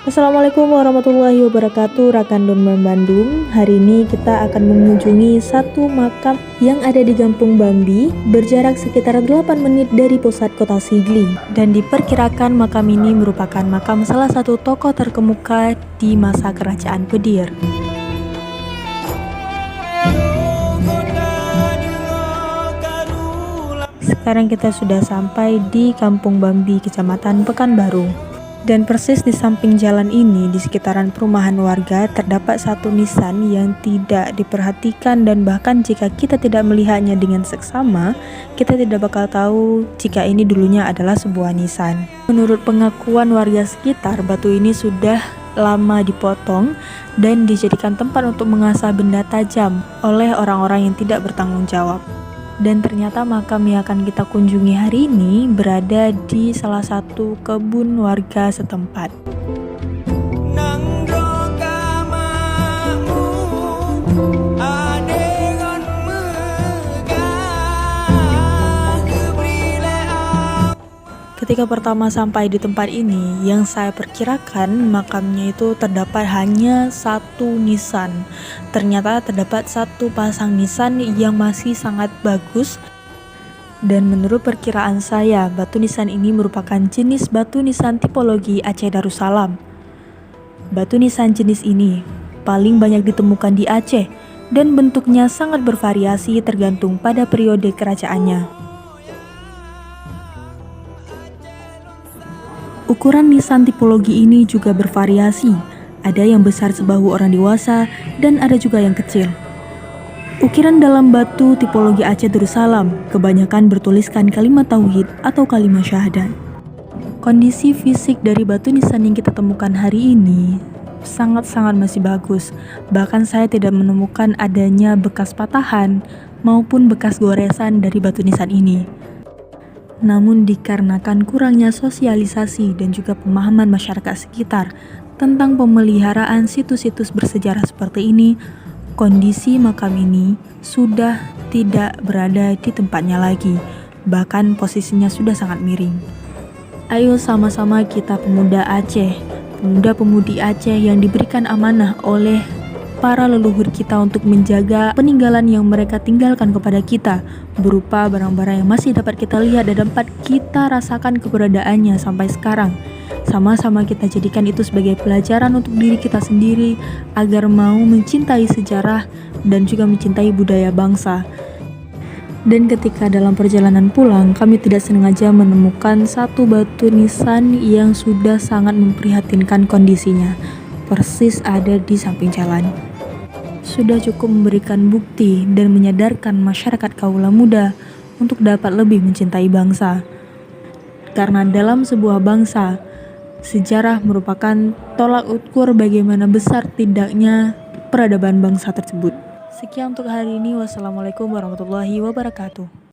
Assalamualaikum warahmatullahi wabarakatuh, rekan Donman Bandung. Hari ini kita akan mengunjungi satu makam yang ada di Kampung Bambi, berjarak sekitar 8 menit dari pusat kota Sigli. Dan diperkirakan makam ini merupakan makam salah satu tokoh terkemuka di masa Kerajaan Pedir. Sekarang kita sudah sampai di Kampung Bambi, Kecamatan Pekanbaru. Dan persis di samping jalan ini, di sekitaran perumahan warga, terdapat satu nisan yang tidak diperhatikan, dan bahkan jika kita tidak melihatnya dengan seksama, kita tidak bakal tahu jika ini dulunya adalah sebuah nisan. Menurut pengakuan warga sekitar, batu ini sudah lama dipotong dan dijadikan tempat untuk mengasah benda tajam oleh orang-orang yang tidak bertanggung jawab. Dan ternyata makam yang akan kita kunjungi hari ini berada di salah satu kebun warga setempat. Ketika pertama sampai di tempat ini, yang saya perkirakan makamnya itu terdapat hanya satu nisan. Ternyata terdapat satu pasang nisan yang masih sangat bagus. Dan menurut perkiraan saya, batu nisan ini merupakan jenis batu nisan tipologi Aceh Darussalam. Batu nisan jenis ini paling banyak ditemukan di Aceh dan bentuknya sangat bervariasi tergantung pada periode kerajaannya. Ukuran nisan tipologi ini juga bervariasi, ada yang besar sebahu orang dewasa dan ada juga yang kecil. Ukiran dalam batu tipologi Aceh Darussalam kebanyakan bertuliskan kalimat tauhid atau kalimat syahadat. Kondisi fisik dari batu nisan yang kita temukan hari ini sangat-sangat masih bagus, bahkan saya tidak menemukan adanya bekas patahan maupun bekas goresan dari batu nisan ini. Namun dikarenakan kurangnya sosialisasi dan juga pemahaman masyarakat sekitar tentang pemeliharaan situs-situs bersejarah seperti ini, kondisi makam ini sudah tidak berada di tempatnya lagi, bahkan posisinya sudah sangat miring. Ayo sama-sama kita pemuda Aceh, pemuda-pemudi Aceh yang diberikan amanah oleh para leluhur kita untuk menjaga peninggalan yang mereka tinggalkan kepada kita, berupa barang-barang yang masih dapat kita lihat dan dapat kita rasakan keberadaannya sampai sekarang. Sama-sama kita jadikan itu sebagai pelajaran untuk diri kita sendiri agar mau mencintai sejarah dan juga mencintai budaya bangsa. Dan ketika dalam perjalanan pulang, kami tidak sengaja menemukan satu batu nisan yang sudah sangat memprihatinkan kondisinya, persis ada di samping jalan. Sudah cukup memberikan bukti dan menyadarkan masyarakat kaula muda untuk dapat lebih mencintai bangsa. Karena dalam sebuah bangsa, sejarah merupakan tolak ukur bagaimana besar tidaknya peradaban bangsa tersebut. Sekian untuk hari ini. Wassalamualaikum warahmatullahi wabarakatuh.